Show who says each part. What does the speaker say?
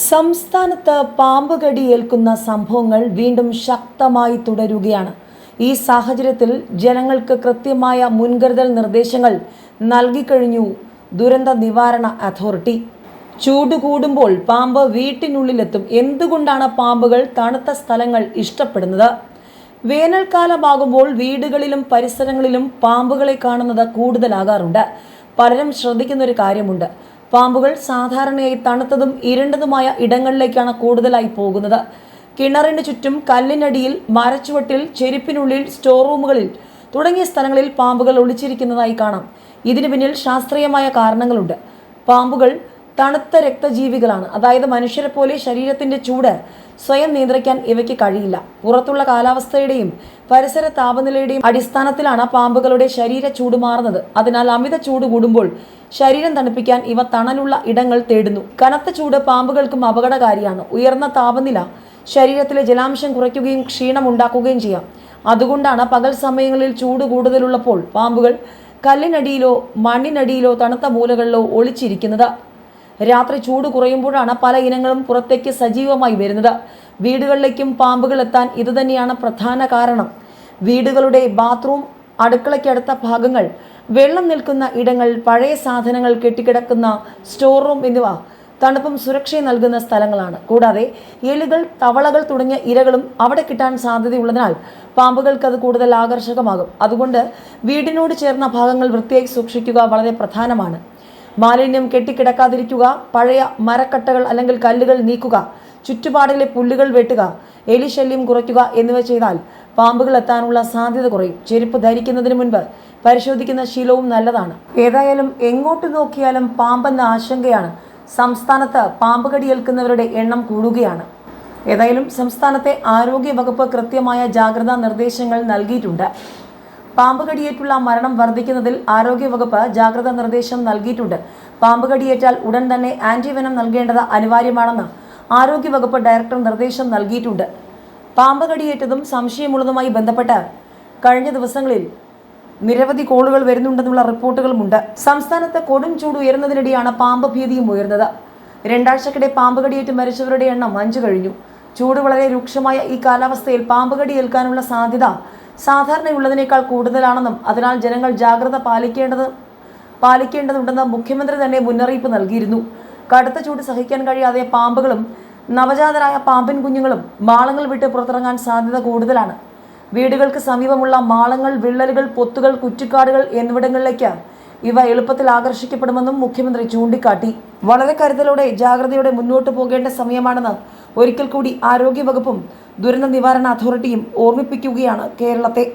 Speaker 1: സംസ്ഥാനത്ത് പാമ്പ് കടിയേൽക്കുന്ന സംഭവങ്ങൾ വീണ്ടും ശക്തമായി തുടരുകയാണ്. ഈ സാഹചര്യത്തിൽ ജനങ്ങൾക്ക് കൃത്യമായ മുൻകരുതൽ നിർദ്ദേശങ്ങൾ നൽകിക്കഴിഞ്ഞു ദുരന്ത നിവാരണ അതോറിറ്റി. ചൂട് കൂടുമ്പോൾ പാമ്പ് വീട്ടിനുള്ളിലെത്തും. എന്തുകൊണ്ടാണ് പാമ്പുകൾ തണുത്ത സ്ഥലങ്ങൾ ഇഷ്ടപ്പെടുന്നത്? വേനൽക്കാലമാകുമ്പോൾ വീടുകളിലും പരിസരങ്ങളിലും പാമ്പുകളെ കാണുന്നത് കൂടുതലാകാറുണ്ട്. പലരും ശ്രദ്ധിക്കുന്ന ഒരു കാര്യമുണ്ട്. പാമ്പുകൾ സാധാരണയായി തണുത്തതും ഇരുണ്ടതുമായ ഇടങ്ങളിലേക്കാണ് കൂടുതലായി പോകുന്നത്. കിണറിന് ചുറ്റും, കല്ലിനടിയിൽ, മരച്ചുവട്ടിൽ, ചെരുപ്പിനുള്ളിൽ, സ്റ്റോർ റൂമുകളിൽ തുടങ്ങിയ സ്ഥലങ്ങളിൽ പാമ്പുകൾ ഒളിച്ചിരിക്കുന്നതായി കാണാം. ഇതിന് പിന്നിൽ ശാസ്ത്രീയമായ കാരണങ്ങളുണ്ട്. പാമ്പുകൾ തണുത്ത രക്തജീവികളാണ്. അതായത് മനുഷ്യരെ പോലെ ശരീരത്തിന്റെ ചൂട് സ്വയം നിയന്ത്രിക്കാൻ ഇവയ്ക്ക് കഴിയില്ല. പുറത്തുള്ള കാലാവസ്ഥയുടെയും പരിസര താപനിലയുടെയും അടിസ്ഥാനത്തിലാണ് പാമ്പുകളുടെ ശരീര ചൂട് മാറുന്നത്. അതിനാൽ അമിത ചൂട് കൂടുമ്പോൾ ശരീരം തണുപ്പിക്കാൻ ഇവ തണലുള്ള ഇടങ്ങൾ തേടുന്നു. കനത്ത ചൂട് പാമ്പുകൾക്കും അപകടകാരിയാണ്. ഉയർന്ന താപനില ശരീരത്തിലെ ജലാംശം കുറയ്ക്കുകയും ക്ഷീണം ഉണ്ടാക്കുകയും ചെയ്യാം. അതുകൊണ്ടാണ് പകൽ സമയങ്ങളിൽ ചൂട് കൂടുതലുള്ളപ്പോൾ പാമ്പുകൾ കല്ലിനടിയിലോ മണ്ണിനടിയിലോ തണുത്ത മൂലകളിലോ ഒളിച്ചിരിക്കുന്നത്. രാത്രി ചൂട് കുറയുമ്പോഴാണ് പല ഇനങ്ങളും പുറത്തേക്ക് സജീവമായി വരുന്നത്. വീടുകളിലേക്കും പാമ്പുകൾ എത്താൻ ഇതുതന്നെയാണ് പ്രധാന കാരണം. വീടുകളുടെ ബാത്റൂം, അടുക്കളയ്ക്കടുത്ത ഭാഗങ്ങൾ, വെള്ളം നിൽക്കുന്ന ഇടങ്ങൾ, പഴയ സാധനങ്ങൾ കെട്ടിക്കിടക്കുന്ന സ്റ്റോർ റൂം എന്നിവ തണുപ്പും സുരക്ഷയും നൽകുന്ന സ്ഥലങ്ങളാണ്. കൂടാതെ എലികൾ, തവളകൾ തുടങ്ങിയ ഇരകളും അവിടെ കിട്ടാൻ സാധ്യതയുള്ളതിനാൽ പാമ്പുകൾക്ക് അത് കൂടുതൽ ആകർഷകമാകും. അതുകൊണ്ട് വീടിനോട് ചേർന്ന ഭാഗങ്ങൾ വൃത്തിയായി സൂക്ഷിക്കുക വളരെ പ്രധാനമാണ്. മാലിന്യം കെട്ടിക്കിടക്കാതിരിക്കുക, പഴയ മരക്കട്ടകൾ അല്ലെങ്കിൽ കല്ലുകൾ നീക്കുക, ചുറ്റുപാടിലെ പുല്ലുകൾ വെട്ടുക, എലിശല്യം കുറയ്ക്കുക എന്നിവ ചെയ്താൽ പാമ്പുകൾ എത്താനുള്ള സാധ്യത കുറയും. ചെരുപ്പ് ധരിക്കുന്നതിന് മുൻപ് പരിശോധിക്കുന്ന ശീലവും നല്ലതാണ്. ഏതായാലും എങ്ങോട്ട് നോക്കിയാലും പാമ്പെന്ന ആശങ്കയാണ്. സംസ്ഥാനത്ത് പാമ്പ് കടിയേൽക്കുന്നവരുടെ എണ്ണം കൂടുകയാണ്. ഏതായാലും സംസ്ഥാനത്തെ ആരോഗ്യ വകുപ്പ് കൃത്യമായ ജാഗ്രതാ നിർദ്ദേശങ്ങൾ നൽകിയിട്ടുണ്ട്. പാമ്പ് കടിയേറ്റുള്ള മരണം വർദ്ധിക്കുന്നതിൽ ആരോഗ്യവകുപ്പ് ജാഗ്രതാ നിർദ്ദേശം നൽകിയിട്ടുണ്ട്. പാമ്പ് കടിയേറ്റാൽ ഉടൻ തന്നെ ആന്റിവെനം നൽകേണ്ടത് അനിവാര്യമാണെന്ന് ആരോഗ്യവകുപ്പ് ഡയറക്ടർ നിർദ്ദേശം നൽകിയിട്ടുണ്ട്. പാമ്പ് കടിയേറ്റതും സംശയമുള്ളതുമായി ബന്ധപ്പെട്ട് കഴിഞ്ഞ ദിവസങ്ങളിൽ നിരവധി കോളുകൾ വരുന്നുണ്ടെന്നുള്ള റിപ്പോർട്ടുകളുമുണ്ട്. സംസ്ഥാനത്ത് കൊടും ചൂട് ഉയർന്നതിനിടെയാണ് പാമ്പ് ഭീതിയും ഉയർന്നത്. 2 ആഴ്ചക്കിടെ പാമ്പ് കടിയേറ്റ് മരിച്ചവരുടെ എണ്ണം 5 കഴിഞ്ഞു. ചൂട് വളരെ രൂക്ഷമായ ഈ കാലാവസ്ഥയിൽ പാമ്പ് കടിയേൽക്കാനുള്ള സാധ്യത സാധാരണയുള്ളതിനേക്കാൾ കൂടുതലാണെന്നും അതിനാൽ ജനങ്ങൾ ജാഗ്രത പാലിക്കേണ്ടതുണ്ടെന്ന് മുഖ്യമന്ത്രി തന്നെ മുന്നറിയിപ്പ് നൽകിയിരുന്നു. കടുത്ത ചൂട് സഹിക്കാൻ കഴിയാതെ പാമ്പുകളും നവജാതരായ പാമ്പിൻ കുഞ്ഞുങ്ങളും മാളങ്ങൾ വിട്ട് പുറത്തിറങ്ങാൻ സാധ്യത കൂടുതലാണ്. വീടുകൾക്ക് സമീപമുള്ള മാളങ്ങൾ, വിള്ളലുകൾ, പൊത്തുകൾ, കുറ്റിക്കാടുകൾ എന്നിവിടങ്ങളിലേക്ക് ഇവ എളുപ്പത്തിൽ ആകർഷിക്കപ്പെടുമെന്നും മുഖ്യമന്ത്രി ചൂണ്ടിക്കാട്ടി. വളരെ കരുതലോടെ, ജാഗ്രതയോടെ മുന്നോട്ട് പോകേണ്ട സമയമാണെന്ന് ഒരിക്കൽ കൂടി ആരോഗ്യവകുപ്പും ദുരന്ത നിവാരണ അതോറിറ്റിയും ഓർമ്മിപ്പിക്കുകയാണ് കേരളത്തെ.